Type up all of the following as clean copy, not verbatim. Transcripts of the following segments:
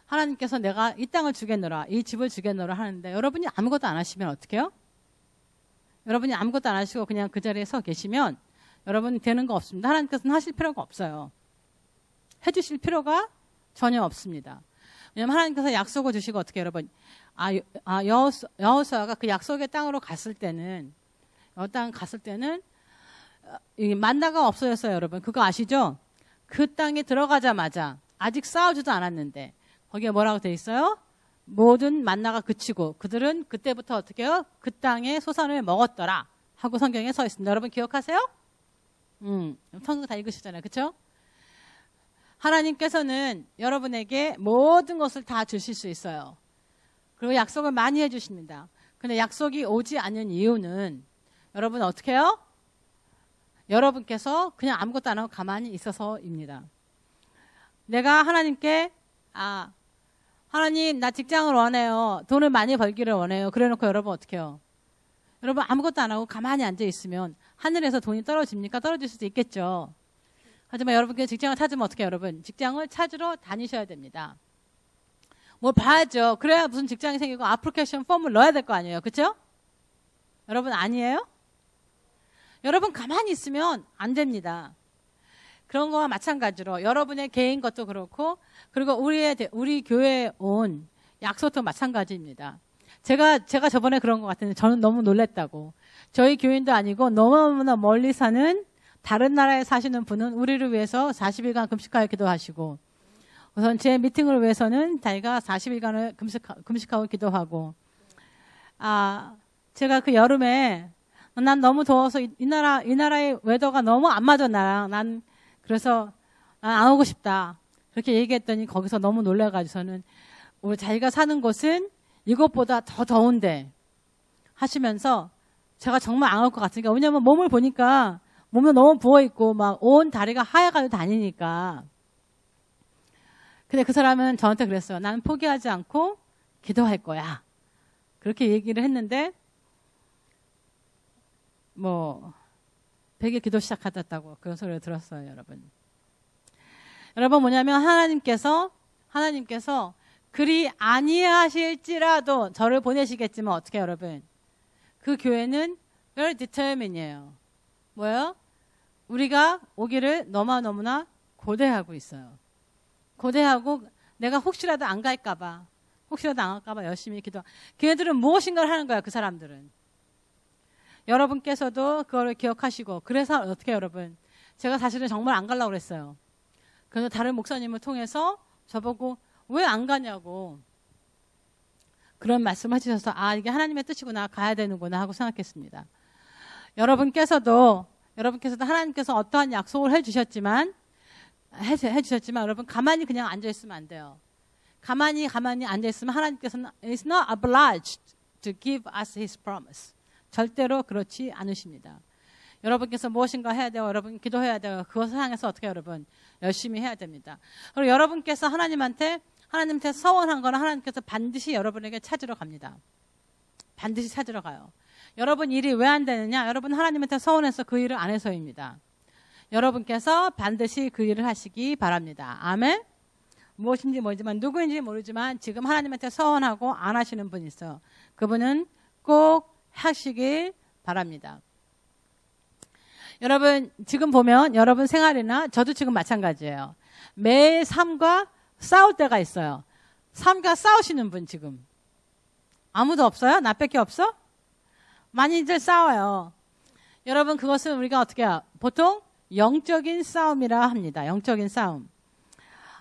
하나님께서 내가 이 땅을 주겠노라, 이 집을 주겠노라 하는데 여러분이 아무것도 안 하시면 어떻게 해요? 여러분이 아무것도 안 하시고 그냥 그 자리에 서 계시면 여러분 되는 거 없습니다. 하나님께서는 하실 필요가 없어요. 해주실 필요가 전혀 없습니다. 왜냐하면 하나님께서 약속을 주시고 어떻게 여러분 여호수아가 그 약속의 땅으로 갔을 때는 땅 갔을 때는 이 만나가 없어졌어요. 여러분 그거 아시죠? 그 땅에 들어가자마자 아직 싸우지도 않았는데 거기에 뭐라고 돼 있어요? 모든 만나가 그치고 그들은 그때부터 어떻게 해요? 그 땅의 소산을 먹었더라 하고 성경에 서 있습니다. 여러분 기억하세요? 성경 다 읽으시잖아요. 그렇죠? 하나님께서는 여러분에게 모든 것을 다 주실 수 있어요. 그리고 약속을 많이 해주십니다. 근데 약속이 오지 않는 이유는 여러분 어떻게 해요? 여러분께서 그냥 아무것도 안 하고 가만히 있어서입니다. 내가 하나님께 하나님 나 직장을 원해요. 돈을 많이 벌기를 원해요. 그래놓고 여러분 어떻게 해요? 여러분 아무것도 안 하고 가만히 앉아 있으면 하늘에서 돈이 떨어집니까? 떨어질 수도 있겠죠. 하지만 여러분께 직장을 찾으면 어떻게 해요? 여러분 직장을 찾으러 다니셔야 됩니다. 뭘 봐야죠. 그래야 무슨 직장이 생기고 애플리케이션 폼을 넣어야 될 거 아니에요. 그렇죠? 여러분 아니에요? 여러분 가만히 있으면 안 됩니다. 그런 거와 마찬가지로 여러분의 개인 것도 그렇고 그리고 우리 교회에 온 약속도 마찬가지입니다. 제가 저번에 그런 것 같은데 저는 너무 놀랬다고. 저희 교인도 아니고 너무나 멀리 사는 다른 나라에 사시는 분은 우리를 위해서 40일간 금식하여 기도하시고 우선 제 미팅을 위해서는 자기가 40일간을 금식하고 기도하고 제가 그 여름에 난 너무 더워서 이 나라의 웨더가 너무 안 맞아 나랑. 난 그래서 안 오고 싶다. 그렇게 얘기했더니 거기서 너무 놀라가지고서는 우리 자기가 사는 곳은 이것보다 더 더운데 하시면서 제가 정말 안 올 것 같으니까 왜냐면 몸을 보니까 몸이 너무 부어있고 막 온 다리가 하얘가지고 다니니까. 근데 그 사람은 저한테 그랬어요. 나는 포기하지 않고 기도할 거야. 그렇게 얘기를 했는데 뭐 100일 기도 시작하셨다고 그런 소리를 들었어요. 여러분 뭐냐면 하나님께서 그리 아니하실지라도 저를 보내시겠지만 어떻게 해요, 여러분? 그 교회는 very determine이에요. 뭐예요? 우리가 오기를 너무나 고대하고 있어요. 고대하고 내가 혹시라도 안 갈까봐 열심히 기도. 걔네들은 무엇인가를 하는 거야, 그 사람들은. 여러분께서도 그거를 기억하시고 그래서 어떻게 해요, 여러분? 제가 사실은 정말 안 가려고 그랬어요. 그래서 다른 목사님을 통해서 저보고 왜 안 가냐고 그런 말씀 해주셔서 이게 하나님의 뜻이구나 가야 되는구나 하고 생각했습니다. 여러분께서도 하나님께서 어떠한 약속을 해주셨지만 여러분 가만히 그냥 앉아있으면 안 돼요. 가만히 앉아있으면 하나님께서는 is not obliged to give us his promise. 절대로 그렇지 않으십니다. 여러분께서 무엇인가 해야 돼요. 여러분 기도해야 돼요. 그것을 향해서 어떻게 여러분 열심히 해야 됩니다. 그리고 여러분께서 하나님한테 서원한 거는 하나님께서 반드시 여러분에게 찾으러 갑니다. 반드시 찾으러 가요. 여러분 일이 왜 안 되느냐? 여러분 하나님한테 서원해서 그 일을 안 해서입니다. 여러분께서 반드시 그 일을 하시기 바랍니다. 아멘? 무엇인지 모르지만 누구인지 모르지만 지금 하나님한테 서원하고 안 하시는 분이 있어요. 그분은 꼭 하시길 바랍니다. 여러분 지금 보면 여러분 생활이나 저도 지금 마찬가지예요. 매일 삶과 싸울 때가 있어요. 삶과 싸우시는 분 지금 아무도 없어요? 나밖에 없어? 많이들 싸워요. 여러분 그것은 우리가 어떻게 해요? 보통 영적인 싸움이라 합니다. 영적인 싸움.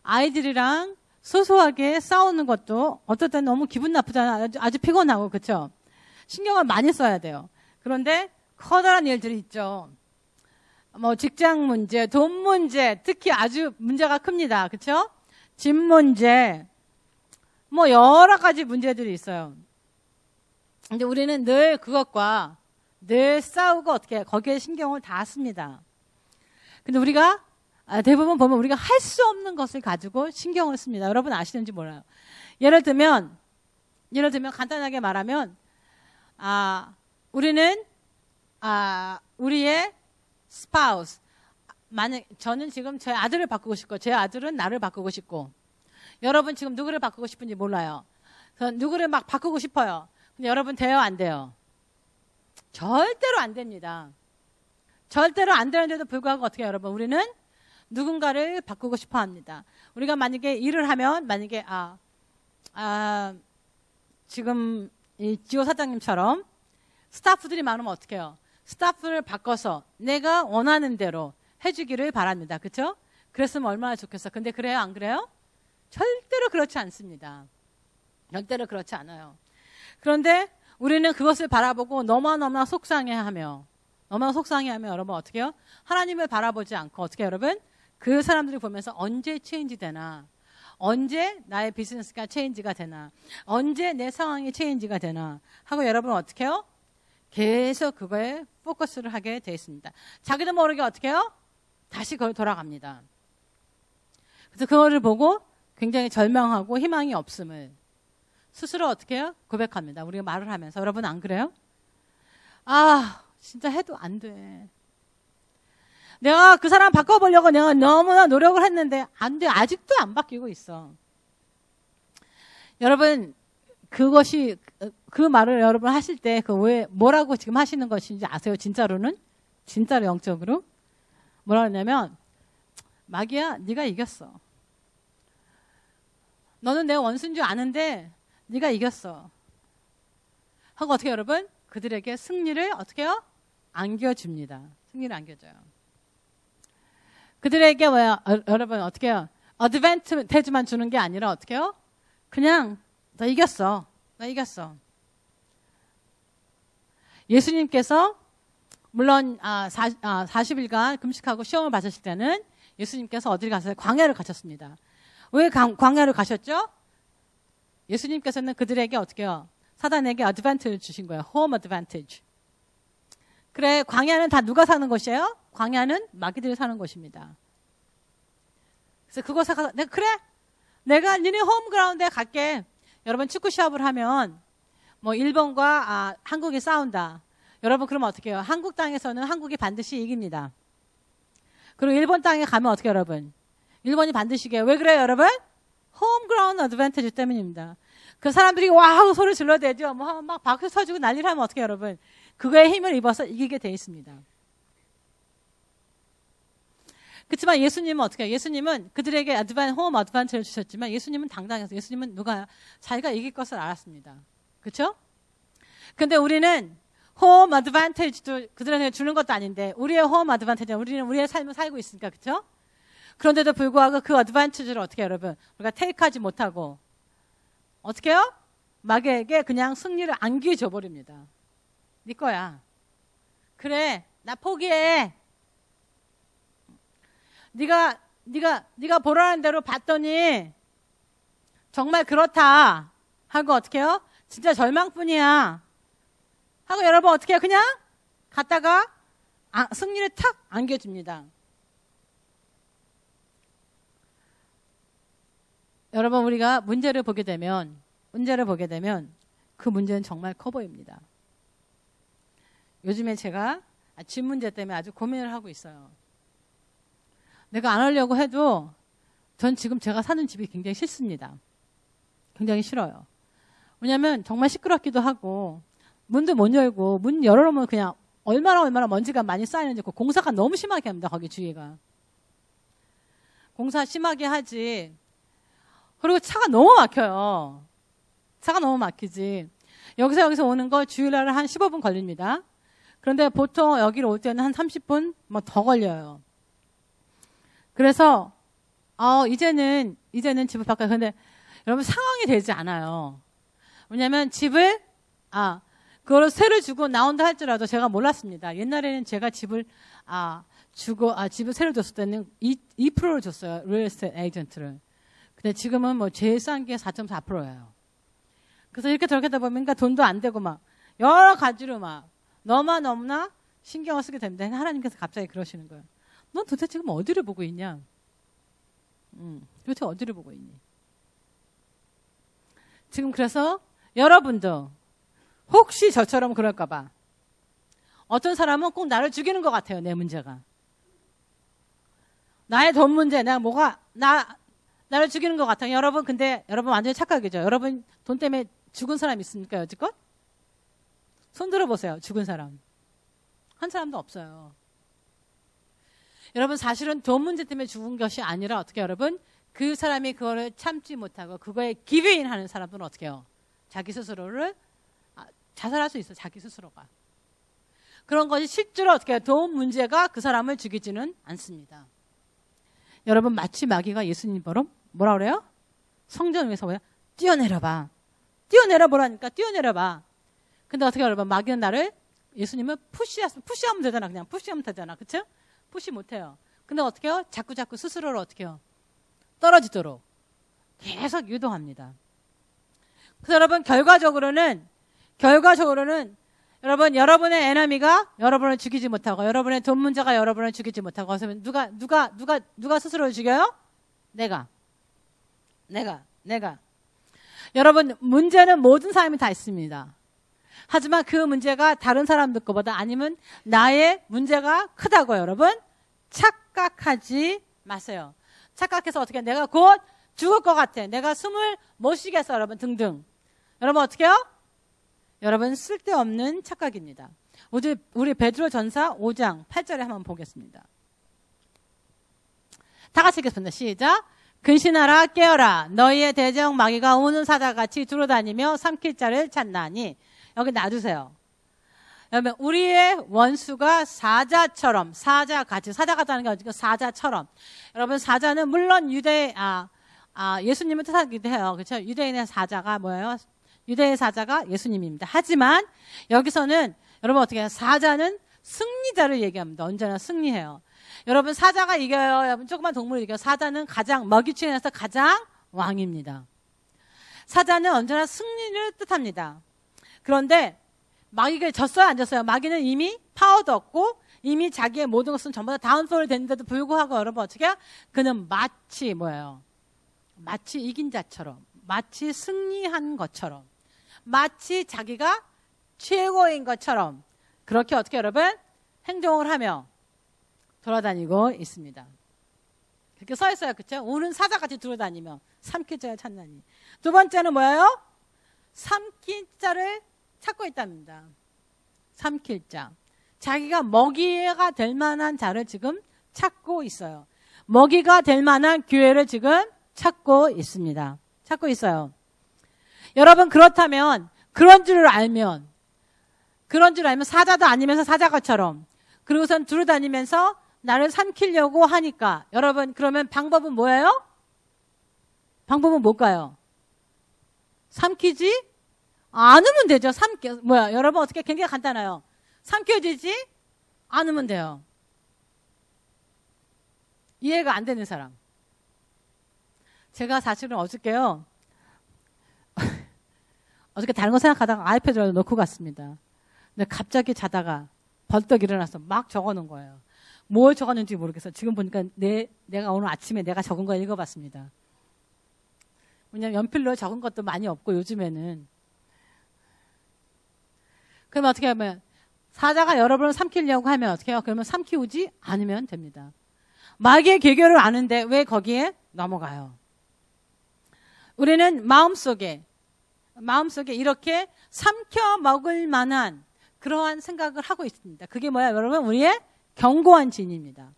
아이들이랑 소소하게 싸우는 것도 어떨 땐 너무 기분 나쁘잖아요. 아주 피곤하고 그렇죠? 신경을 많이 써야 돼요. 그런데 커다란 일들이 있죠. 뭐 직장 문제, 돈 문제, 특히 아주 문제가 큽니다. 그렇죠? 집 문제, 뭐 여러 가지 문제들이 있어요. 근데 우리는 늘 그것과 늘 싸우고 어떻게 거기에 신경을 다 씁니다. 근데 우리가 대부분 보면 우리가 할 수 없는 것을 가지고 신경을 씁니다. 여러분 아시는지 몰라요. 예를 들면 간단하게 말하면 우리는 우리의 spouse, 만약 저는 지금 제 아들을 바꾸고 싶고 제 아들은 나를 바꾸고 싶고 여러분 지금 누구를 바꾸고 싶은지 몰라요. 그래서 누구를 막 바꾸고 싶어요. 근데 여러분 돼요, 안 돼요? 절대로 안 됩니다. 절대로 안 되는데도 불구하고 어떻게 해요, 여러분? 우리는 누군가를 바꾸고 싶어 합니다. 우리가 만약에 일을 하면 만약에 지금 이 지호 사장님처럼 스타프들이 많으면 어떻게 해요? 스타프를 바꿔서 내가 원하는 대로 해주기를 바랍니다. 그렇죠? 그랬으면 얼마나 좋겠어. 근데 그래요, 안 그래요? 절대로 그렇지 않습니다. 절대로 그렇지 않아요. 그런데 우리는 그것을 바라보고 너무너무 속상해하며 여러분 어떻게 해요? 하나님을 바라보지 않고 어떻게 해요, 여러분? 그 사람들을 보면서 언제 체인지 되나? 언제 나의 비즈니스가 체인지가 되나? 언제 내 상황이 체인지가 되나? 하고 여러분 어떻게 해요? 계속 그거에 포커스를 하게 돼 있습니다. 자기도 모르게 어떻게 해요? 다시 그걸 돌아갑니다. 그래서 그거를 보고 굉장히 절망하고 희망이 없음을 스스로 어떻게 해요? 고백합니다. 우리가 말을 하면서. 여러분 안 그래요? 진짜 해도 안 돼. 내가 그 사람 바꿔보려고 내가 너무나 노력을 했는데 안 돼. 아직도 안 바뀌고 있어. 여러분 그것이 그 말을 여러분 하실 때 그 왜 뭐라고 지금 하시는 것인지 아세요? 진짜로 영적으로 뭐라 그러냐면 마귀야 네가 이겼어. 너는 내 원수인 줄 아는데 네가 이겼어. 하고 어떻게 여러분? 그들에게 승리를 어떻게 해요? 안겨줍니다. 승리를 안겨줘요. 그들에게 뭐야? 여러분 어떻게 해요? 어드밴티지만 주는 게 아니라 어떻게 해요? 그냥 너 이겼어. 너 이겼어. 예수님께서 물론 40일간 금식하고 시험을 받으실 때는 예수님께서 어디를 가셨어요? 광야를 가셨습니다. 왜 광야를 가셨죠? 예수님께서는 그들에게 어떻게 해요? 사단에게 어드밴티지를 주신 거예요. 홈 어드밴티지. 그래, 광야는 다 누가 사는 곳이에요? 광야는 마귀들이 사는 곳입니다. 그래서 그곳에 가서 내가 니네 홈그라운드에 갈게. 여러분 축구 시합을 하면 뭐 일본과 한국이 싸운다. 여러분 그러면 어떻게 해요? 한국 땅에서는 한국이 반드시 이깁니다. 그리고 일본 땅에 가면 어떻게 해요, 여러분? 일본이 반드시 이겨요. 왜 그래요, 여러분? 홈그라운드 어드밴티지 때문입니다. 그 사람들이 와 하고 소리 질러대죠. 막 박수 쳐주고 난리를 하면 어떻게 해요, 여러분? 그거에 힘을 입어서 이기게 돼 있습니다. 그렇지만 예수님은 어떻게 해요? 예수님은 그들에게 홈 어드밴티지를 주셨지만 예수님은 당당해서 예수님은 자기가 이길 것을 알았습니다. 그렇죠? 근데 우리는 홈 어드밴티지도 그들한테 주는 것도 아닌데 우리의 홈 어드밴티지는 우리는 우리의 삶을 살고 있으니까 그렇죠? 그런데도 불구하고 그 어드밴티지를 어떻게 해요, 여러분? 우리가 테이크하지 못하고 어떻게 해요? 마귀에게 그냥 승리를 안겨줘 버립니다. 네 거야. 그래, 나 포기해. 네가 보라는 대로 봤더니 정말 그렇다 하고 어떻게 해요? 진짜 절망뿐이야. 하고 여러분 어떻게 해요? 그냥 갔다가 승리를 탁 안겨줍니다. 여러분 우리가 문제를 보게 되면 그 문제는 정말 커 보입니다. 요즘에 제가 집 문제 때문에 아주 고민을 하고 있어요. 내가 안 하려고 해도 전 지금 제가 사는 집이 굉장히 싫습니다. 굉장히 싫어요. 왜냐하면 정말 시끄럽기도 하고 문도 못 열고 문 열어놓으면 그냥 얼마나 먼지가 많이 쌓이는지 공사가 너무 심하게 합니다. 거기 주위가. 공사 심하게 하지. 그리고 차가 너무 막혀요. 차가 너무 막히지. 여기서 오는 거 주일날 한 15분 걸립니다. 그런데 보통 여기로 올 때는 한 30분 뭐 더 걸려요. 그래서 이제는 집을 바꿔요. 근데 여러분 상황이 되지 않아요. 왜냐하면 집을 그걸 세를 주고 나온다 할지라도 제가 몰랐습니다. 옛날에는 제가 집을 집을 세를 줬을 때는 2%를 줬어요. 리얼에스테이트 에이전트를. 근데 지금은 뭐 제일 싼 게 4.4%예요. 그래서 이렇게 저렇게 하다 보면 돈도 안 되고 막 여러 가지로 막 너무나 신경을 쓰게 됩니다. 하나님께서 갑자기 그러시는 거예요. 넌 도대체 지금 어디를 보고 있냐? 도대체 어디를 보고 있니? 지금 그래서 여러분도 혹시 저처럼 그럴까봐 어떤 사람은 꼭 나를 죽이는 것 같아요. 내 문제가. 나의 돈 문제, 나를 죽이는 것 같아요. 여러분, 근데 여러분 완전히 착각이죠. 여러분 돈 때문에 죽은 사람 있습니까, 여지껏? 손 들어보세요. 죽은 사람. 한 사람도 없어요. 여러분, 사실은 돈 문제 때문에 죽은 것이 아니라 어떻게 여러분? 그 사람이 그거를 참지 못하고 그거에 기브인 하는 사람들은 어떻게 해요? 자기 스스로를 자살할 수 있어. 자기 스스로가. 그런 것이 실제로 어떻게 해요? 돈 문제가 그 사람을 죽이지는 않습니다. 여러분, 마치 마귀가 예수님처럼 뭐라 그래요? 성전 위에서 뭐야? 뛰어내려봐. 뛰어내려 보라니까 뛰어내려봐. 근데 어떻게 여러분, 마귀는 나를 예수님을 푸시하면 되잖아. 그냥 푸시하면 되잖아. 그쵸? 푸시 못해요. 근데 어떻게 해요? 자꾸 스스로를 어떻게 해요? 떨어지도록 계속 유도합니다. 그래서 여러분, 결과적으로는 여러분, 여러분의 에너미가 여러분을 죽이지 못하고, 여러분의 돈 문제가 여러분을 죽이지 못하고, 그러면 누가 스스로를 죽여요? 내가. 여러분, 문제는 모든 사람이 다 있습니다. 하지만 그 문제가 다른 사람들 거보다 아니면 나의 문제가 크다고 여러분 착각하지 마세요. 착각해서 어떻게 내가 곧 죽을 것 같아. 내가 숨을 못 쉬겠어 여러분 등등. 여러분 어떻게 해요? 여러분 쓸데없는 착각입니다. 우리 베드로 전서 5장 8절에 한번 보겠습니다. 다 같이 읽겠습니다. 시작. 근신하라 깨어라 너희의 대적 마귀가 우는 사자같이 두루다니며 삼킬 자를 찾나니. 여기 놔두세요. 여러분 우리의 원수가 사자처럼 사자같이 사자같다는 게 어디가 사자처럼. 여러분 사자는 물론 예수님을 뜻하기도 해요. 그렇죠? 유대인의 사자가 뭐예요? 유대의 사자가 예수님입니다. 하지만 여기서는 여러분 어떻게 해요? 사자는 승리자를 얘기합니다. 언제나 승리해요. 여러분 사자가 이겨요. 여러분 조그만 동물을 이겨요. 사자는 가장 먹이층에서 가장 왕입니다. 사자는 언제나 승리를 뜻합니다. 그런데 마귀가 졌어요 안 졌어요? 마귀는 이미 파워도 없고 이미 자기의 모든 것은 전부 다 다운솔이 됐는데도 불구하고 여러분 어떻게 해요? 그는 마치 뭐예요? 마치 이긴 자처럼 마치 승리한 것처럼 마치 자기가 최고인 것처럼 그렇게 어떻게 여러분 행동을 하며 돌아다니고 있습니다. 그렇게 서 있어요. 그렇죠? 우는 사자같이 돌아다니며 삼킬 자를 찾나니. 두 번째는 뭐예요? 삼킬 자를 찾고 있답니다. 삼킬 자. 자기가 먹이가 될 만한 자를 지금 찾고 있어요. 먹이가 될 만한 기회를 지금 찾고 있습니다. 찾고 있어요. 여러분 그렇다면 그런 줄 알면 사자도 아니면서 사자가처럼 그리고선 두루다니면서 나를 삼키려고 하니까 여러분 그러면 방법은 뭐예요? 방법은 뭘까요? 삼키지 않으면 되죠. 여러분 어떻게 굉장히 간단해요. 삼켜지지 않으면 돼요. 이해가 안 되는 사람. 제가 사실은 어저께요. 어저께 다른 거 생각하다가 아이패드를 놓고 갔습니다. 근데 갑자기 자다가 벌떡 일어나서 막 적어놓은 거예요. 뭘 적었는지 모르겠어요. 지금 보니까 내가 오늘 아침에 내가 적은 거 읽어봤습니다. 왜냐면 연필로 적은 것도 많이 없고 요즘에는. 그러면 어떻게 하면 사자가 여러분을 삼키려고 하면 어떻게 해요? 그러면 삼키우지 않으면 됩니다. 마귀의 계교를 아는데 왜 거기에 넘어가요? 우리는 마음속에 이렇게 삼켜 먹을 만한 그러한 생각을 하고 있습니다. 그게 뭐야 여러분? 우리의 견고한 진입니다.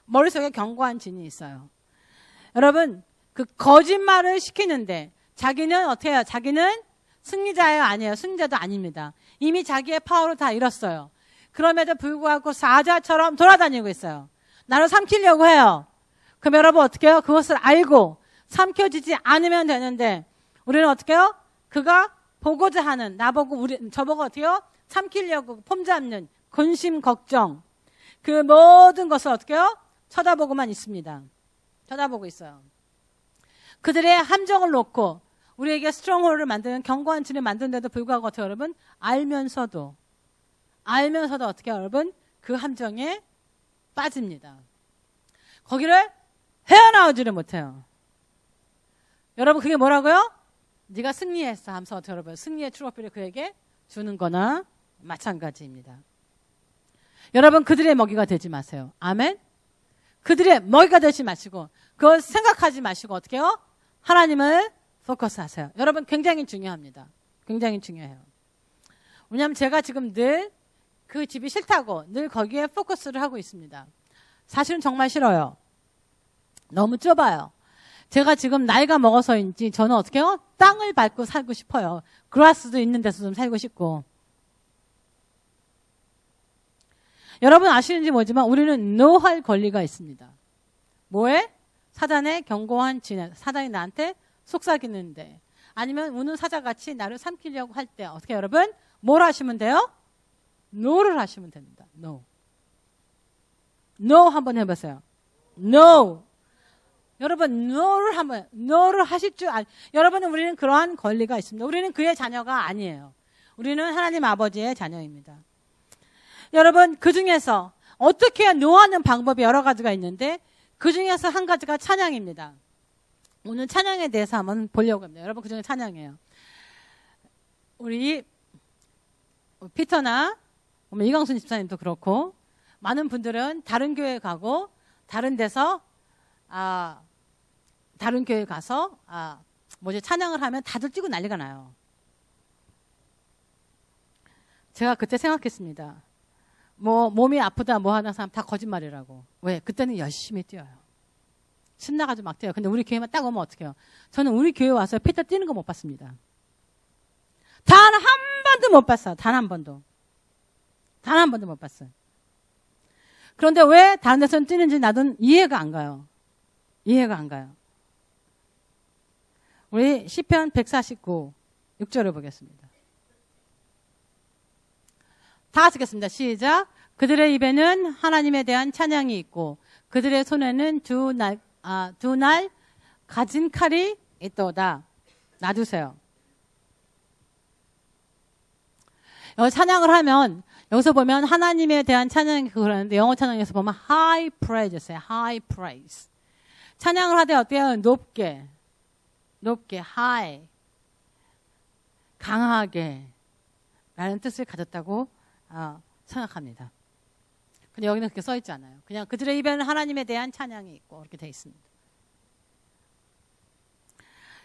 머릿속에 견고한 진이 있어요. 여러분 그 거짓말을 시키는데 자기는 어떻게 해요? 자기는 승리자예요? 아니에요? 승리자도 아닙니다. 이미 자기의 파워를 다 잃었어요. 그럼에도 불구하고 사자처럼 돌아다니고 있어요. 나를 삼키려고 해요. 그럼 여러분 어떻게 해요? 그것을 알고 삼켜지지 않으면 되는데 우리는 어떻게 해요? 그가 보고자 하는 나보고 저보고 어떻게 해요? 삼키려고 폼잡는 근심 걱정 그 모든 것을 어떻게 해요? 쳐다보고만 있습니다. 쳐다보고 있어요. 그들의 함정을 놓고 우리에게 스트롱홀을 만드는 견고한 진을 만드는데도 불구하고 어떻게 여러분 알면서도 어떻게 여러분 그 함정에 빠집니다. 거기를 헤어나오지를 못해요. 여러분 그게 뭐라고요? 네가 승리했어 하면서 어떻게 여러분 승리의 트로피를 그에게 주는 거나 마찬가지입니다. 여러분 그들의 먹이가 되지 마세요. 아멘. 그들의 먹이가 되지 마시고 그걸 생각하지 마시고 어떻게 해요? 하나님을 포커스 하세요. 여러분 굉장히 중요합니다. 굉장히 중요해요. 왜냐하면 제가 지금 늘 그 집이 싫다고 늘 거기에 포커스를 하고 있습니다. 사실은 정말 싫어요. 너무 좁아요. 제가 지금 나이가 먹어서인지 저는 어떻게 해요? 땅을 밟고 살고 싶어요. 그라스도 있는 데서 좀 살고 싶고. 여러분 아시는지 모르지만 우리는 노할 권리가 있습니다. 뭐에? 사단의 견고한 진에 사단이 나한테 속삭이는데 아니면 우는 사자같이 나를 삼키려고 할 때 어떻게 여러분? 뭘 하시면 돼요? 노를 하시면 됩니다. No. No 한번 해보세요. No. 여러분 no를 하실 줄 여러분은 우리는 그러한 권리가 있습니다. 우리는 그의 자녀가 아니에요. 우리는 하나님 아버지의 자녀입니다. 여러분 그 중에서 어떻게 노하는 방법이 여러 가지가 있는데 그 중에서 한 가지가 찬양입니다. 오늘 찬양에 대해서 한번 보려고 합니다. 여러분 그 중에 찬양이에요. 우리 피터나 이광순 집사님도 그렇고 많은 분들은 다른 교회 가고 다른 데서 다른 교회 가서 찬양을 하면 다들 뛰고 난리가 나요. 제가 그때 생각했습니다. 몸이 아프다 뭐 하는 사람 다 거짓말이라고. 왜? 그때는 열심히 뛰어요. 신나가지고 막 뛰어요. 근데 우리 교회만 딱 오면 어떡해요? 저는 우리 교회 와서 피터 뛰는 거 못 봤습니다. 단 한 번도 못 봤어요. 단 한 번도. 단 한 번도 못 봤어요. 그런데 왜 다른 데서는 뛰는지 나도 이해가 안 가요. 이해가 안 가요. 우리 시편 149, 6절을 보겠습니다. 다 같이 읽겠습니다. 시작. 그들의 입에는 하나님에 대한 찬양이 있고 그들의 손에는 두 날 가진 칼이 있도다. 놔두세요. 여기 찬양을 하면 여기서 보면 하나님에 대한 찬양이 그러는데 영어 찬양에서 보면 high praise예요. high praise. 찬양을 하되 어때요? 높게 high 강하게 라는 뜻을 가졌다고 생각합니다. 근데 여기는 그렇게 써 있지 않아요. 그냥 그들의 입에는 하나님에 대한 찬양이 있고 이렇게 되어 있습니다.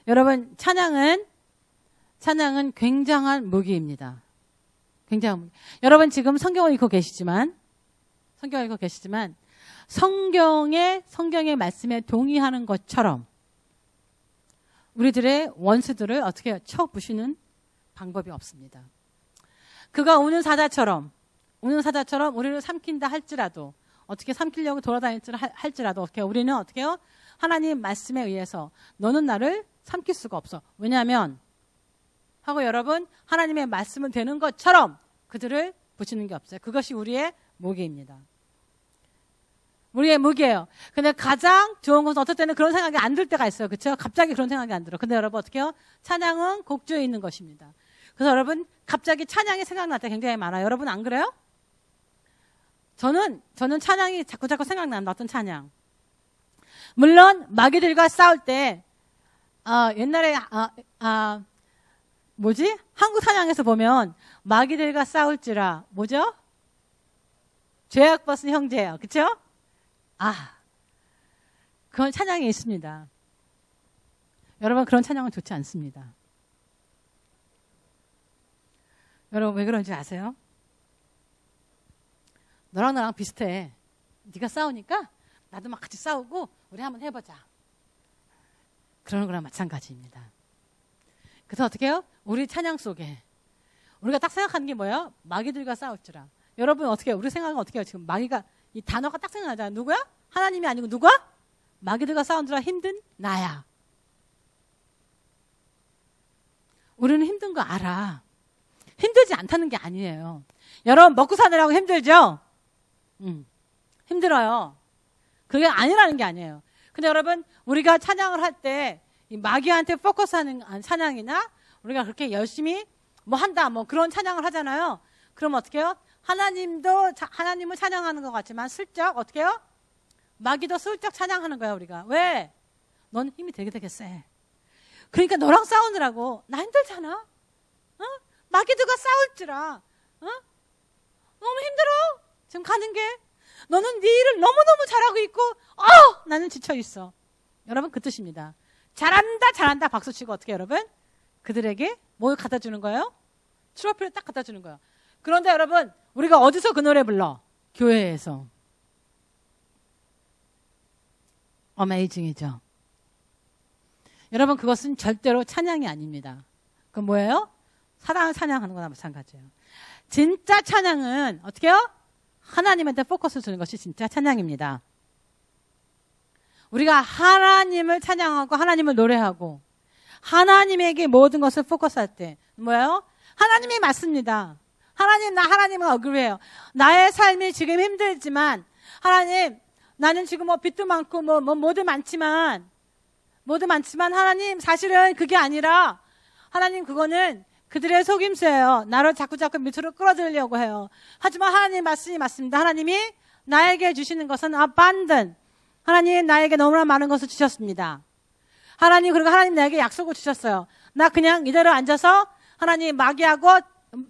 여러분 찬양은 굉장한 무기입니다. 굉장한 무기. 여러분 지금 성경을 읽고 계시지만 성경의 말씀에 동의하는 것처럼 우리들의 원수들을 어떻게 쳐부시는 방법이 없습니다. 그가 우는 사자처럼 우리를 삼킨다 할지라도 어떻게 삼키려고 돌아다닐지 할지라도 어떻게 우리는 어떻게 해요? 하나님 말씀에 의해서 너는 나를 삼킬 수가 없어. 왜냐하면 하고 여러분 하나님의 말씀은 되는 것처럼 그들을 부시는 게 없어요. 그것이 우리의 무기입니다. 우리의 무기예요. 근데 가장 좋은 것은 어떨 때는 그런 생각이 안 들 때가 있어요. 그렇죠? 갑자기 그런 생각이 안 들어. 근데 여러분 어떻게 해요? 찬양은 곡조에 있는 것입니다. 그래서 여러분 갑자기 찬양이 생각날 때 굉장히 많아요. 여러분 안 그래요? 저는 찬양이 자꾸 생각난다. 어떤 찬양. 물론 마귀들과 싸울 때 옛날에 한국 찬양에서 보면 마귀들과 싸울지라 뭐죠? 죄악 벗은 형제예요. 그렇죠? 그건 찬양이 있습니다. 여러분 그런 찬양은 좋지 않습니다. 여러분 왜 그런지 아세요? 너랑 나랑 비슷해. 네가 싸우니까 나도 막 같이 싸우고 우리 한번 해보자. 그러는 거랑 마찬가지입니다. 그래서 어떻게 해요? 우리 찬양 속에 우리가 딱 생각하는 게 뭐예요? 마귀들과 싸울지라. 여러분 어떻게 해요? 우리 생각은 어떻게 해요? 지금 마귀가 이 단어가 딱 생각나잖아요. 누구야? 하나님이 아니고 누구야? 마귀들과 싸우느라 힘든 나야. 우리는 힘든 거 알아. 힘들지 않다는 게 아니에요. 여러분 먹고 사느라고 힘들죠? 힘들어요. 그게 아니라는 게 아니에요. 근데 여러분 우리가 찬양을 할 때 이 마귀한테 포커스하는 찬양이나 우리가 그렇게 열심히 뭐 한다 뭐 그런 찬양을 하잖아요. 그럼 어떻게 해요? 하나님을 찬양하는 것 같지만 슬쩍 어떻게 해요? 마귀도 슬쩍 찬양하는 거야 우리가. 왜? 넌 힘이 되게 세. 그러니까 너랑 싸우느라고 나 힘들잖아. 마귀들과 싸울지라. 너무 힘들어. 지금 가는 게. 너는 네 일을 너무너무 잘하고 있고 나는 지쳐 있어. 여러분 그 뜻입니다. 잘한다 잘한다 박수치고 어떻게 여러분? 그들에게 뭘 갖다 주는 거예요? 트로피를 딱 갖다 주는 거예요. 그런데 여러분 우리가 어디서 그 노래 불러? 교회에서. 어메이징이죠. 여러분 그것은 절대로 찬양이 아닙니다. 그건 뭐예요? 사랑을 찬양하는 거나 마찬가지예요. 진짜 찬양은 어떻게 해요? 하나님한테 포커스 주는 것이 진짜 찬양입니다. 우리가 하나님을 찬양하고 하나님을 노래하고 하나님에게 모든 것을 포커스할 때 뭐예요? 하나님이 맞습니다. 하나님 나 하나님은 억울해요. 나의 삶이 지금 힘들지만 하나님 나는 지금 뭐 빚도 많고 모두 많지만 하나님 사실은 그게 아니라 하나님 그거는 그들의 속임수예요. 나를 자꾸 밑으로 끌어들이려고 해요. 하지만 하나님 말씀이 맞습니다. 하나님이 나에게 주시는 것은 abundant. 하나님 나에게 너무나 많은 것을 주셨습니다. 하나님 그리고 하나님 나에게 약속을 주셨어요. 나 그냥 이대로 앉아서 하나님 마귀하고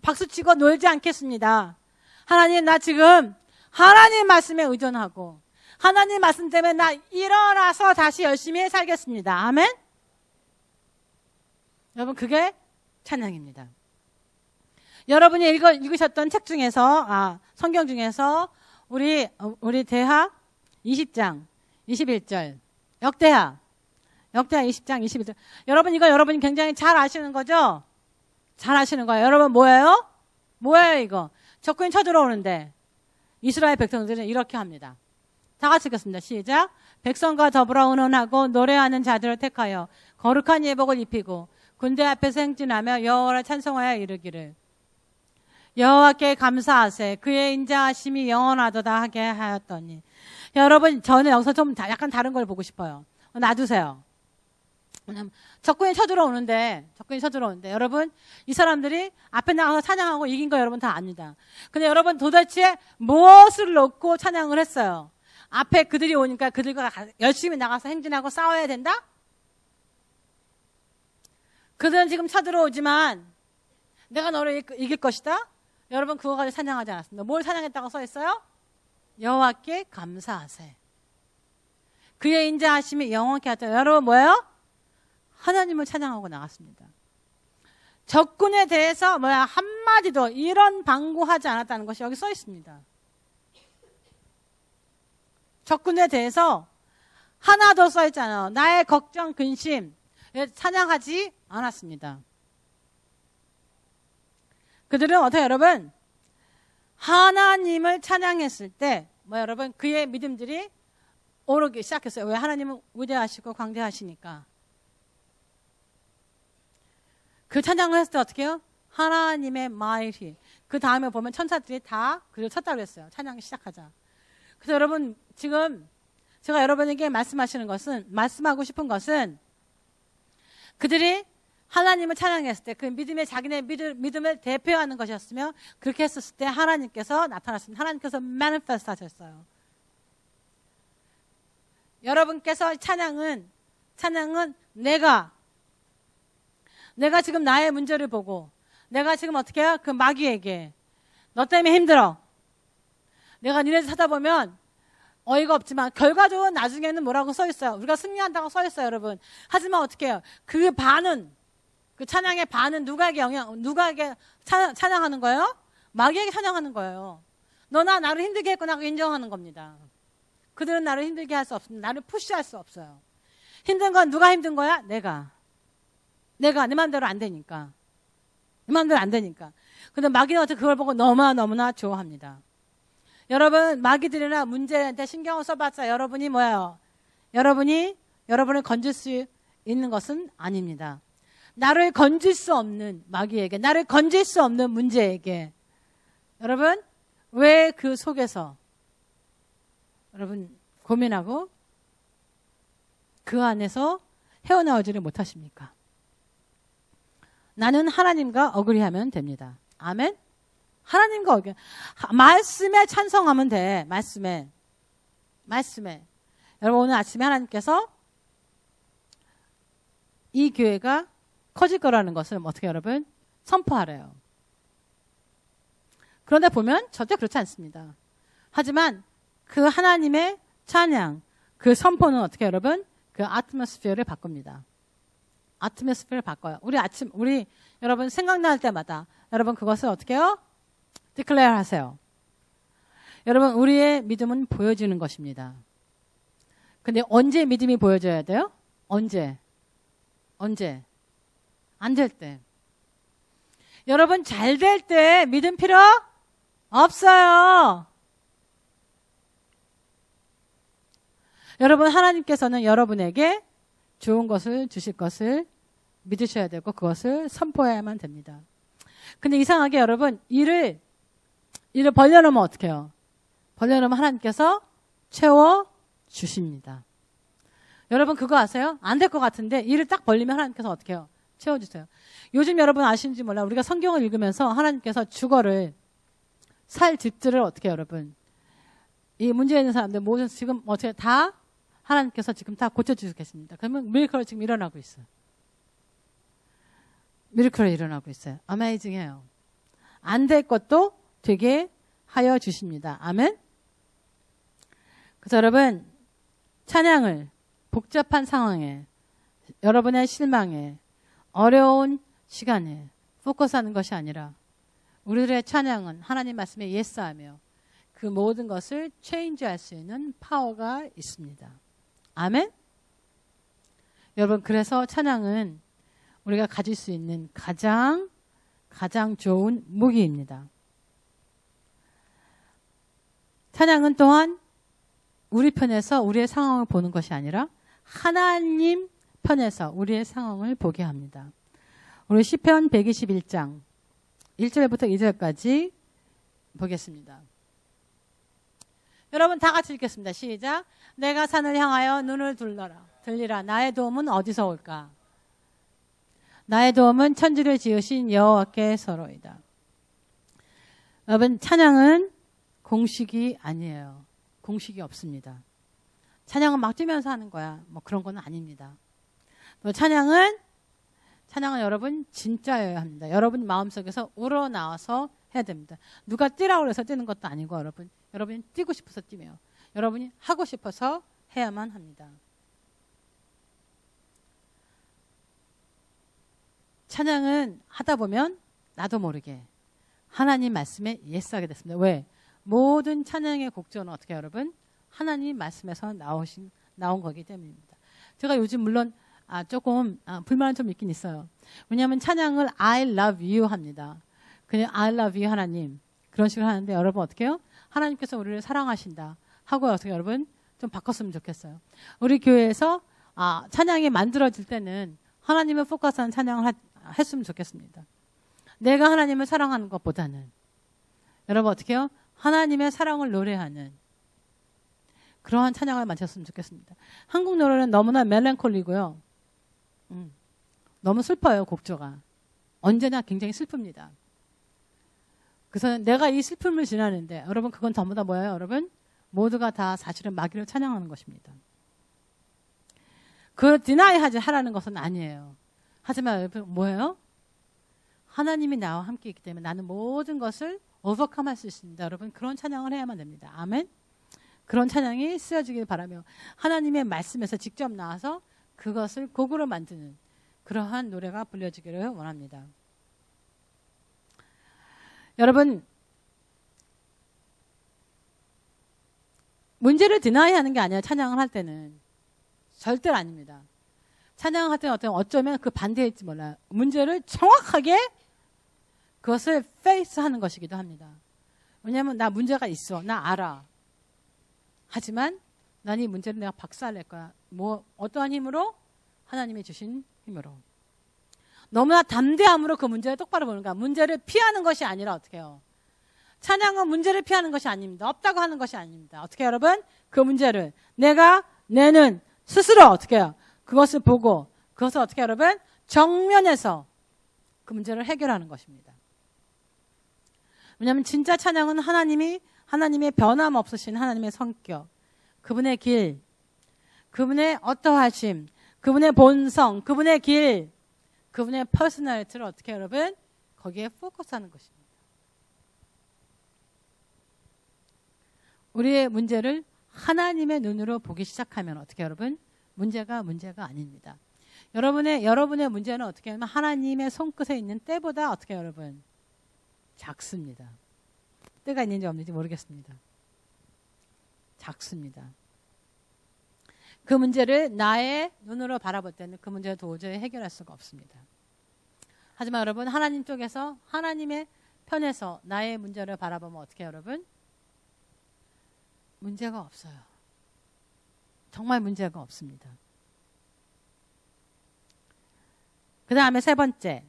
박수치고 놀지 않겠습니다. 하나님 나 지금 하나님 말씀에 의존하고 하나님 말씀 때문에 나 일어나서 다시 열심히 살겠습니다. 아멘. 여러분 그게 찬양입니다. 여러분이 읽으셨던 책 중에서 성경 중에서 우리 대하 20장 21절 역대하 20장 21절 여러분 이거 여러분이 굉장히 잘 아시는 거죠? 잘 아시는 거예요. 여러분 뭐예요? 뭐예요 이거? 적군이 쳐들어오는데 이스라엘 백성들은 이렇게 합니다. 다 같이 읽겠습니다. 시작. 백성과 더불어 의논하고 노래하는 자들을 택하여 거룩한 예복을 입히고 군대 앞에서 행진하며 여호와를 찬송하여 이르기를 여호와께 감사하세 그의 인자하심이 영원하도다 하게 하였더니 여러분 저는 여기서 좀 약간 다른 걸 보고 싶어요. 놔두세요. 적군이 쳐들어오는데 여러분 이 사람들이 앞에 나가서 찬양하고 이긴 거 여러분 다 압니다. 근데 여러분 도대체 무엇을 놓고 찬양을 했어요? 앞에 그들이 오니까 그들과 열심히 나가서 행진하고 싸워야 된다? 그들은 지금 쳐들어오지만 내가 너를 이길 것이다? 여러분 그거 가지고 찬양하지 않았습니다. 뭘 찬양했다고 써 있어요? 여호와께 감사하세. 그의 인자하심이 영원케 하다. 여러분 뭐예요? 하나님을 찬양하고 나갔습니다. 적군에 대해서 한마디도 이런 방구하지 않았다는 것이 여기 써 있습니다. 적군에 대해서 하나도 써 있잖아요. 나의 걱정, 근심 찬양하지 않았습니다. 그들은 어떻게 여러분 하나님을 찬양했을 때 여러분 그의 믿음들이 오르기 시작했어요. 왜? 하나님은 위대하시고 광대하시니까. 그 찬양을 했을 때 어떻게 해요? 하나님의 mighty. 그 다음에 보면 천사들이 다 그를 쳤다고 그랬어요. 찬양을 시작하자. 그래서 여러분 지금 제가 여러분에게 말씀하고 싶은 것은 그들이 하나님을 찬양했을 때 그 믿음의 자기네 믿음을 대표하는 것이었으며 그렇게 했었을 때 하나님께서 나타났습니다. 하나님께서 manifest 하셨어요. 여러분께서 찬양은 내가 지금 나의 문제를 보고 내가 지금 어떻게 해요? 그 마귀에게 너 때문에 힘들어. 내가 니네들 찾아보면 어이가 없지만 결과적으로 나중에는 뭐라고 써 있어요. 우리가 승리한다고 써 있어요, 여러분. 하지만 어떻게 해요? 그 찬양의 반은 누가에게 찬양하는 거예요? 마귀에게 찬양하는 거예요. 너나 나를 힘들게 했구나 하고 인정하는 겁니다. 그들은 나를 힘들게 할 수 없습니다. 나를 푸시할 수 없어요. 힘든 건 누가 힘든 거야? 내가 내 맘대로 안 되니까. 근데 마귀는 어떻게 그걸 보고 너무나 좋아합니다. 여러분 마귀들이나 문제한테 신경을 써봤자 여러분이 뭐예요? 여러분을 건질 수 있는 것은 아닙니다. 나를 건질 수 없는 마귀에게, 나를 건질 수 없는 문제에게 여러분 왜 그 속에서 여러분 고민하고 그 안에서 헤어나오지를 못하십니까? 나는 하나님과 어그리하면 됩니다. 아멘? 하나님과 어그리. 말씀에 찬성하면 돼. 말씀에. 여러분 오늘 아침에 하나님께서 이 교회가 커질 거라는 것을 어떻게 여러분 선포하래요. 그런데 보면 절대 그렇지 않습니다. 하지만 그 하나님의 찬양, 그 선포는 어떻게 여러분 그 아트모스피어를 바꿉니다. 아트모스피어를 바꿔요. 우리 여러분 생각날 때마다 여러분 그것을 어떻게 해요? 디클레어 하세요. 여러분 우리의 믿음은 보여지는 것입니다. 근데 언제 믿음이 보여져야 돼요? 언제? 안 될 때. 여러분 잘 될 때 믿음 필요 없어요. 여러분 하나님께서는 여러분에게 좋은 것을 주실 것을 믿으셔야 되고 그것을 선포해야만 됩니다. 근데 이상하게 여러분 일을 벌려놓으면 어떻게 해요? 벌려놓으면 하나님께서 채워주십니다. 여러분 그거 아세요? 안 될 것 같은데 일을 딱 벌리면 하나님께서 어떻게 해요? 채워주세요. 요즘 여러분 아시는지 몰라. 우리가 성경을 읽으면서 하나님께서 주거를 살 집들을 어떻게 해요, 여러분? 이 문제 있는 사람들 모든 지금 어떻게 다 하나님께서 지금 다 고쳐주시고 계십니다. 그러면 미라클이 지금 일어나고 있어요. 미라클이 일어나고 있어요. 어메이징해요. 안 될 것도 되게 하여 주십니다. 아멘. 그래서 여러분 찬양을 복잡한 상황에 여러분의 실망에 어려운 시간에 포커스하는 것이 아니라 우리들의 찬양은 하나님 말씀에 예스하며 그 모든 것을 체인지할 수 있는 파워가 있습니다. 아멘. 여러분 그래서 찬양은 우리가 가질 수 있는 가장 좋은 무기입니다. 찬양은 또한 우리 편에서 우리의 상황을 보는 것이 아니라 하나님 편에서 우리의 상황을 보게 합니다. 우리 시편 121장 1절부터 2절까지 보겠습니다. 여러분 다 같이 읽겠습니다. 시작. 내가 산을 향하여 눈을 들리라. 나의 도움은 어디서 올까? 나의 도움은 천지를 지으신 여호와께서로이다. 여러분 찬양은 공식이 아니에요. 공식이 없습니다. 찬양은 막 뛰면서 하는 거야. 뭐 그런 건 아닙니다. 또 찬양은 여러분 진짜여야 합니다. 여러분 마음속에서 우러나와서 해야 됩니다. 누가 뛰라고 해서 뛰는 것도 아니고 여러분이 뛰고 싶어서 뛰며 여러분이 하고 싶어서 해야만 합니다. 찬양은 하다 보면 나도 모르게 하나님 말씀에 예스하게 됐습니다. 왜? 모든 찬양의 곡조는 어떻게 여러분? 하나님 말씀에서 나온 거기 때문입니다. 제가 요즘 물론 조금 불만은 좀 있긴 있어요. 왜냐하면 찬양을 I love you 합니다. 그냥 I love you 하나님 그런 식으로 하는데 여러분 어떻게 해요? 하나님께서 우리를 사랑하신다 하고 어떻게 여러분 좀 바꿨으면 좋겠어요. 우리 교회에서 찬양이 만들어질 때는 하나님을 포커스한 찬양을 했으면 좋겠습니다. 내가 하나님을 사랑하는 것보다는 여러분 어떻게 해요? 하나님의 사랑을 노래하는 그러한 찬양을 만들었으면 좋겠습니다. 한국 노래는 너무나 멜랑콜리고요. 너무 슬퍼요. 곡조가. 언제나 굉장히 슬픕니다. 그래서 내가 이 슬픔을 지나는데 여러분 그건 전부 다 뭐예요? 여러분 모두가 다 사실은 마귀를 찬양하는 것입니다. 그걸 디나이 하라는 것은 아니에요. 하지만 여러분 뭐예요? 하나님이 나와 함께 있기 때문에 나는 모든 것을 오버컴할 수 있습니다. 여러분 그런 찬양을 해야만 됩니다. 아멘. 그런 찬양이 쓰여지길 바라며 하나님의 말씀에서 직접 나와서 그것을 곡으로 만드는 그러한 노래가 불려지기를 원합니다. 여러분 문제를 디나이하는 게 아니라 찬양을 할 때는 절대로 아닙니다. 찬양을 할 때는 어쩌면 그 반대일지 몰라요. 문제를 정확하게 그것을 페이스하는 것이기도 합니다. 왜냐하면 나 문제가 있어. 나 알아. 하지만 난 이 문제를 내가 박살낼 거야. 어떠한 힘으로? 하나님이 주신 힘으로. 너무나 담대함으로 그 문제를 똑바로 보는 거야. 문제를 피하는 것이 아니라 어떻게 해요? 찬양은 문제를 피하는 것이 아닙니다. 없다고 하는 것이 아닙니다. 어떻게 여러분? 그 문제를 내는 스스로 어떻게 해요? 그것을 보고 그것을 어떻게 여러분? 정면에서 그 문제를 해결하는 것입니다. 왜냐하면 진짜 찬양은 하나님의 변함없으신 하나님의 성격, 그분의 길, 그분의 어떠하심, 그분의 본성, 그분의 길, 그분의 퍼스널리티를 어떻게 여러분? 거기에 포커스하는 것입니다. 우리의 문제를 하나님의 눈으로 보기 시작하면 어떻게 여러분? 문제가 아닙니다. 여러분의 문제는 어떻게 하면 하나님의 손끝에 있는 때보다 어떻게 여러분? 작습니다. 때가 있는지 없는지 모르겠습니다. 작습니다. 그 문제를 나의 눈으로 바라볼 때는 그 문제를 도저히 해결할 수가 없습니다. 하지만 여러분 하나님 쪽에서 하나님의 편에서 나의 문제를 바라보면 어떻게 여러분? 문제가 없어요. 정말 문제가 없습니다. 그 다음에 세 번째.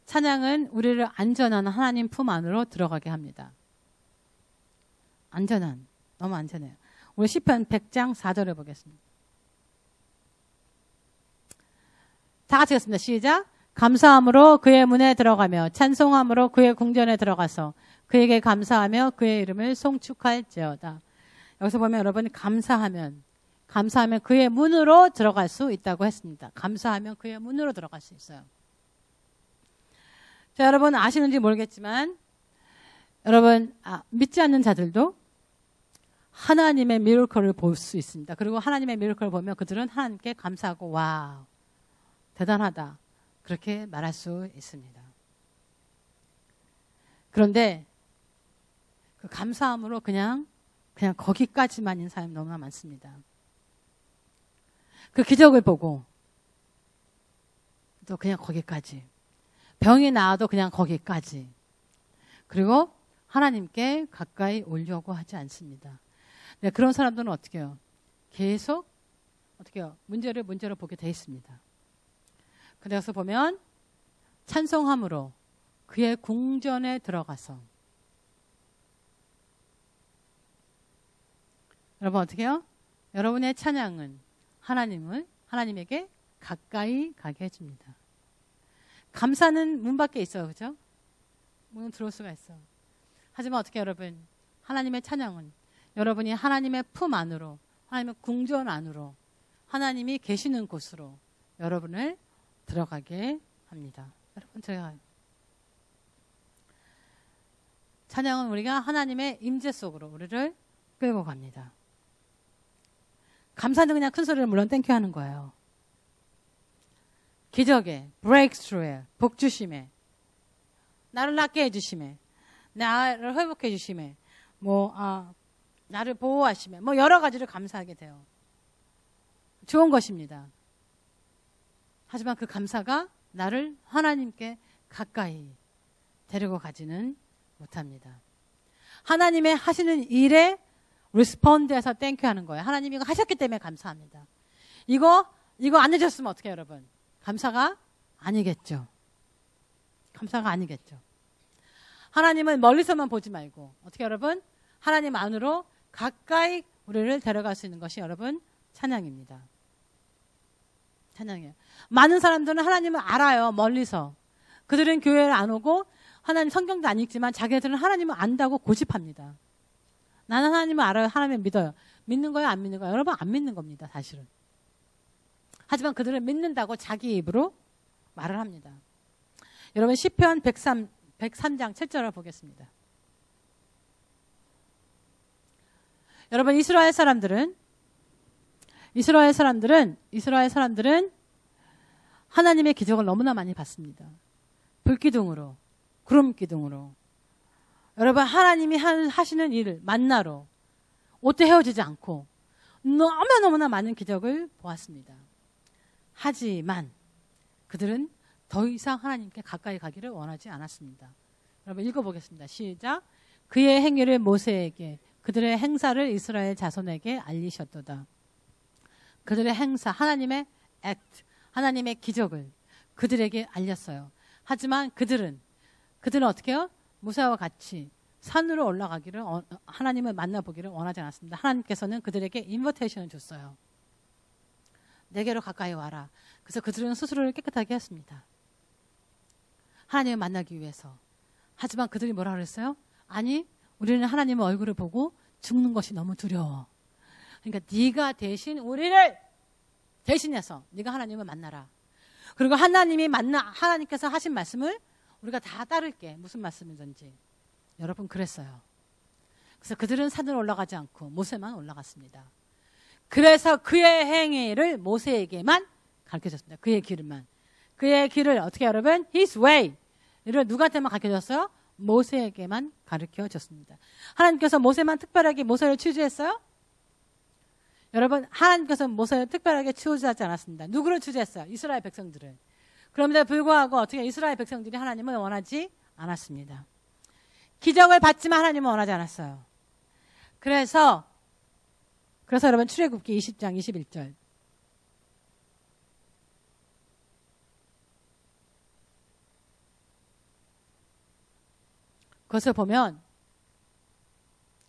찬양은 우리를 안전한 하나님 품 안으로 들어가게 합니다. 안전한, 너무 안전해요. 우리 시편 100장 4절을 보겠습니다. 다 같이 읽겠습니다. 시작. 감사함으로 그의 문에 들어가며 찬송함으로 그의 궁전에 들어가서 그에게 감사하며 그의 이름을 송축할지어다. 여기서 보면 여러분 감사하면 그의 문으로 들어갈 수 있다고 했습니다. 감사하면 그의 문으로 들어갈 수 있어요. 자, 여러분 아시는지 모르겠지만 여러분 믿지 않는 자들도 하나님의 미러클을 볼 수 있습니다. 그리고 하나님의 미러클을 보면 그들은 하나님께 감사하고 와 대단하다 그렇게 말할 수 있습니다. 그런데 그 감사함으로 그냥 거기까지만 있는 사람이 너무나 많습니다. 그 기적을 보고 또 그냥 거기까지 병이 나아도 그냥 거기까지 그리고 하나님께 가까이 오려고 하지 않습니다. 네, 그런 사람들은 어떻게 해요? 계속 어떻게 해요? 문제를 보게 돼 있습니다. 그래서 보면 찬송함으로 그의 궁전에 들어가서 여러분 어떻게 해요? 여러분의 찬양은 하나님에게 가까이 가게 해줍니다. 감사는 문 밖에 있어요. 그죠? 문은 들어올 수가 있어. 하지만 어떻게 여러분 하나님의 찬양은 여러분이 하나님의 품 안으로 하나님의 궁전 안으로 하나님이 계시는 곳으로 여러분을 들어가게 합니다. 여러분 들어가요. 찬양은 우리가 하나님의 임재 속으로 우리를 끌고 갑니다. 감사는 그냥 큰 소리를 물론 땡큐 하는 거예요. 기적에, 브레이크스루에, 복주심에, 나를 낫게 해주심에, 나를 회복해 주심에, 나를 보호하심에, 여러 가지를 감사하게 돼요. 좋은 것입니다. 하지만 그 감사가 나를 하나님께 가까이 데리고 가지는 못합니다. 하나님의 하시는 일에 리스폰드해서 땡큐 하는 거예요. 하나님이 이거 하셨기 때문에 감사합니다. 이거 안 해줬으면 어떻게 해요, 여러분? 감사가 아니겠죠. 감사가 아니겠죠. 하나님은 멀리서만 보지 말고 어떻게 여러분? 하나님 안으로 가까이 우리를 데려갈 수 있는 것이 여러분 찬양입니다. 찬양이에요. 많은 사람들은 하나님을 알아요. 멀리서. 그들은 교회를 안 오고 하나님 성경도 안 읽지만 자기들은 하나님을 안다고 고집합니다. 나는 하나님을 알아요. 하나님을 믿어요. 믿는 거예요? 안 믿는 거예요? 여러분 안 믿는 겁니다. 사실은. 하지만 그들은 믿는다고 자기 입으로 말을 합니다. 여러분 시편 103장 7절을 보겠습니다. 여러분 이스라엘 사람들은 하나님의 기적을 너무나 많이 봤습니다. 불기둥으로, 구름기둥으로. 여러분 하나님이 하시는 일을 만나로 옷도 헤어지지 않고 너무나 많은 기적을 보았습니다. 하지만 그들은 더 이상 하나님께 가까이 가기를 원하지 않았습니다. 여러분 읽어보겠습니다. 시작. 그의 행위를 모세에게 그들의 행사를 이스라엘 자손에게 알리셨도다. 그들의 행사, 하나님의 액트, 하나님의 기적을 그들에게 알렸어요. 하지만 그들은 어떻게 해요? 모세와 같이 산으로 올라가기를 하나님을 만나보기를 원하지 않았습니다. 하나님께서는 그들에게 인버테이션을 줬어요. 내게로 가까이 와라. 그래서 그들은 스스로를 깨끗하게 했습니다. 하나님을 만나기 위해서. 하지만 그들이 뭐라 그랬어요? 아니, 우리는 하나님의 얼굴을 보고 죽는 것이 너무 두려워. 그러니까 네가 대신 우리를 대신해서 네가 하나님을 만나라. 그리고 하나님께서 하신 말씀을 우리가 다 따를게. 무슨 말씀이든지. 여러분 그랬어요. 그래서 그들은 산으로 올라가지 않고 모세만 올라갔습니다. 그래서 그의 행위를 모세에게만 가르쳐줬습니다. 그의 길만. 그의 길을 어떻게 여러분? His way. 이를 누구한테만 가르쳐줬어요? 모세에게만 가르쳐줬습니다. 하나님께서 모세만 특별하게 모세를 취지했어요? 여러분, 하나님께서 모세를 특별하게 취지하지 않았습니다. 누구를 취지했어요? 이스라엘 백성들을. 그럼에도 불구하고 어떻게 이스라엘 백성들이 하나님을 원하지 않았습니다. 기적을 받지만 하나님은 원하지 않았어요. 그래서 여러분 출애굽기 20장 21절. 그것을 보면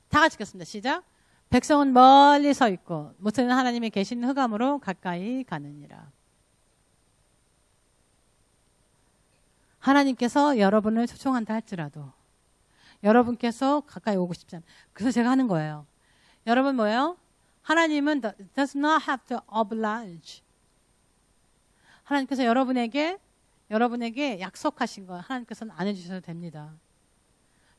다 같이 읽겠습니다. 시작. 백성은 멀리 서 있고 모세는 하나님이 계신 흑암으로 가까이 가느니라. 하나님께서 여러분을 초청한다 할지라도 여러분께서 가까이 오고 싶지 않아요. 그래서 제가 하는 거예요. 여러분 뭐예요? 하나님은 does not have to oblige. 하나님께서 여러분에게 약속하신 거 하나님께서는 안 해주셔도 됩니다.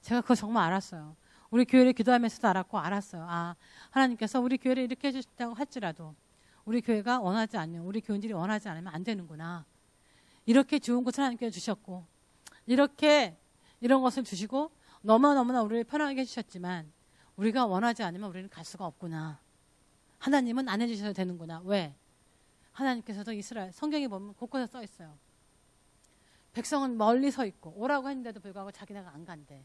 제가 그거 정말 알았어요. 우리 교회를 기도하면서도 알았어요. 아, 하나님께서 우리 교회를 이렇게 해주신다고 할지라도 우리 교회가 원하지 않으면 우리 교인들이 원하지 않으면 안 되는구나. 이렇게 좋은 것을 하나님께서 주셨고 이렇게 이런 것을 주시고 너무너무나 우리를 편하게 해주셨지만 우리가 원하지 않으면 우리는 갈 수가 없구나. 하나님은 안 해주셔도 되는구나. 왜? 하나님께서도 이스라엘 성경에 보면 곳곳에 써 있어요. 백성은 멀리 서 있고 오라고 했는데도 불구하고 자기네가 안 간대.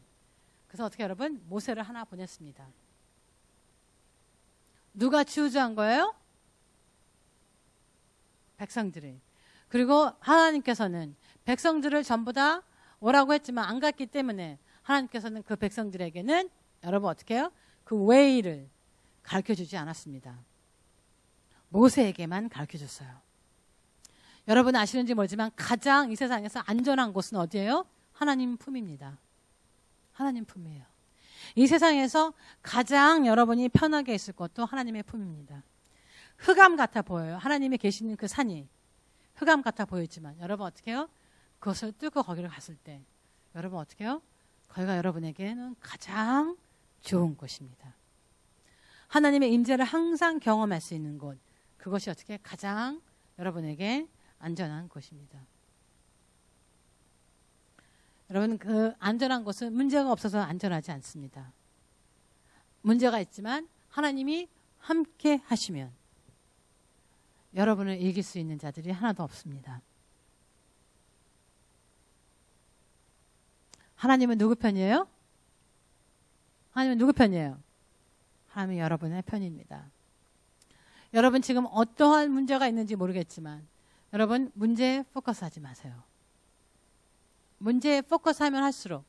그래서 어떻게 여러분? 모세를 하나 보냈습니다. 누가 치우주한 거예요? 백성들이. 그리고 하나님께서는 백성들을 전부 다 오라고 했지만 안 갔기 때문에 하나님께서는 그 백성들에게는 여러분 어떻게 해요? 그 웨이를 가르쳐주지 않았습니다. 모세에게만 가르쳐줬어요. 여러분 아시는지 모르지만 가장 이 세상에서 안전한 곳은 어디예요? 하나님 품입니다. 하나님 품이에요. 이 세상에서 가장 여러분이 편하게 있을 것도 하나님의 품입니다. 흑암 같아 보여요. 하나님이 계시는 그 산이 흑암 같아 보이지만 여러분 어떻게 해요? 그것을 뚫고 거기를 갔을 때 여러분 어떻게 해요? 거기가 여러분에게는 가장 좋은 곳입니다. 하나님의 임재를 항상 경험할 수 있는 곳, 그것이 어떻게 가장 여러분에게 안전한 곳입니다. 여러분 그 안전한 곳은 문제가 없어서 안전하지 않습니다. 문제가 있지만 하나님이 함께 하시면 여러분을 이길 수 있는 자들이 하나도 없습니다. 하나님은 누구 편이에요? 하나님은 누구 편이에요? 하나님은 여러분의 편입니다. 여러분 지금 어떠한 문제가 있는지 모르겠지만 여러분 문제에 포커스하지 마세요. 문제에 포커스하면 할수록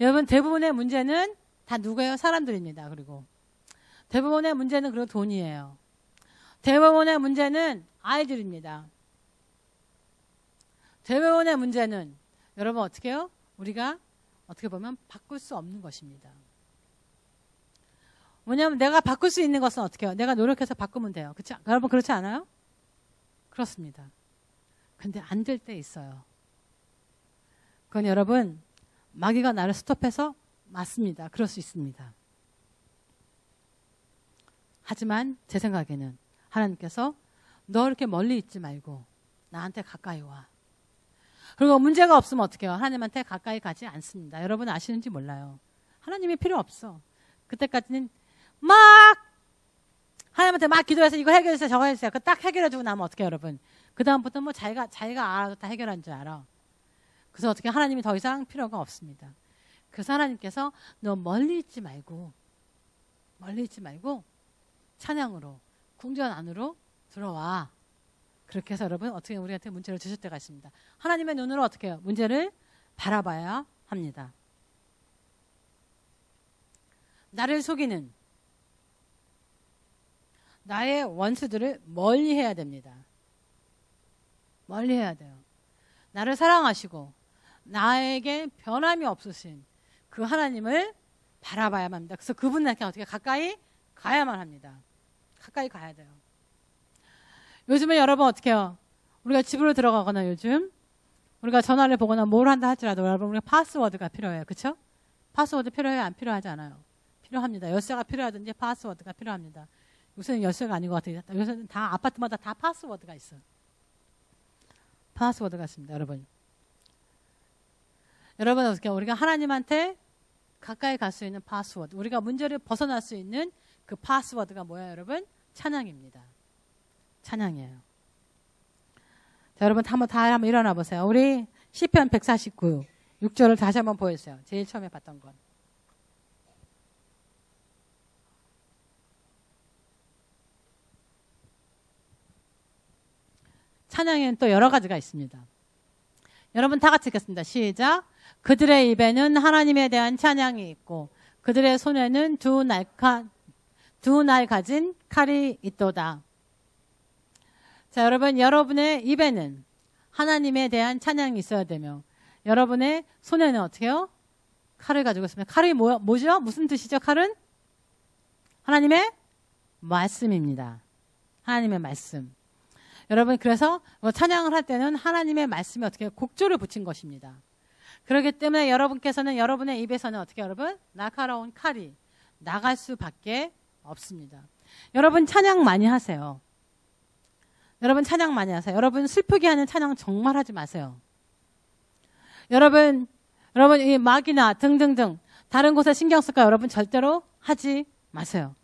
여러분 대부분의 문제는 다 누구예요? 사람들입니다. 그리고 대부분의 문제는 그리고 돈이에요. 대부분의 문제는 아이들입니다. 대부분의 문제는 여러분 어떻게 해요? 우리가 어떻게 보면 바꿀 수 없는 것입니다. 뭐냐면 내가 바꿀 수 있는 것은 어떻게 해요? 내가 노력해서 바꾸면 돼요. 그렇죠? 여러분 그렇지 않아요? 그렇습니다. 근데 안 될 때 있어요. 그건 여러분 마귀가 나를 스톱해서 맞습니다. 그럴 수 있습니다. 하지만 제 생각에는 하나님께서 너 이렇게 멀리 있지 말고 나한테 가까이 와. 그리고 문제가 없으면 어떻게 해요? 하나님한테 가까이 가지 않습니다. 여러분 아시는지 몰라요. 하나님이 필요 없어. 그때까지는 막 하나님한테 막 기도해서 이거 해결해주세요 저거 해주세요. 그 딱 해결해주고 나면 어떻게 해요, 여러분? 그 다음부터 뭐 자기가 알아서 다 해결한 줄 알아. 그래서 어떻게 하나님이 더 이상 필요가 없습니다. 그래서 하나님께서 너 멀리 있지 말고 찬양으로 궁전 안으로 들어와. 그렇게 해서 여러분 어떻게 우리한테 문제를 주실 때가 있습니다. 하나님의 눈으로 어떻게 해요? 문제를 바라봐야 합니다. 나를 속이는 나의 원수들을 멀리 해야 됩니다. 멀리 해야 돼요. 나를 사랑하시고 나에게 변함이 없으신 그 하나님을 바라봐야만 합니다. 그래서 그분에게 어떻게 가까이 가야만 합니다. 가까이 가야 돼요. 요즘에 여러분 어떻게 해요? 우리가 집으로 들어가거나 요즘 우리가 전화를 보거나 뭘 한다 할지라도 여러분 우리가 파스워드가 필요해요. 그렇죠? 파스워드 필요해요? 안 필요하지 않아요? 필요합니다. 열쇠가 필요하든지 파스워드가 필요합니다. 요새는 열쇠가 아닌 것 같아요. 요새는 다 아파트마다 다 파스워드가 있어요. 파스워드가 있습니다. 여러분. 여러분 어떻게 우리가 하나님한테 가까이 갈 수 있는 파스워드, 우리가 문제를 벗어날 수 있는 그 파스워드가 뭐예요, 여러분? 찬양입니다. 찬양이에요. 자, 여러분 한번 일어나 보세요. 우리 시편 149, 6절을 다시 한번 보여주세요. 제일 처음에 봤던 건. 찬양에는 또 여러 가지가 있습니다. 여러분 다 같이 읽겠습니다. 시작. 그들의 입에는 하나님에 대한 찬양이 있고 그들의 손에는 두 날 가진 칼이 있도다. 자, 여러분, 여러분의 입에는 하나님에 대한 찬양이 있어야 되며 여러분의 손에는 어떻게 해요? 칼을 가지고 있습니다. 칼이 뭐죠? 무슨 뜻이죠? 칼은? 하나님의 말씀입니다. 하나님의 말씀. 여러분, 그래서 찬양을 할 때는 하나님의 말씀에 어떻게 곡조를 붙인 것입니다. 그렇기 때문에 여러분께서는 여러분의 입에서는 어떻게 여러분? 날카로운 칼이 나갈 수밖에 없습니다. 여러분 찬양 많이 하세요. 여러분 찬양 많이 하세요. 여러분 슬프게 하는 찬양 정말 하지 마세요. 여러분 이 막이나 등등등 다른 곳에 신경 쓸까요? 여러분 절대로 하지 마세요.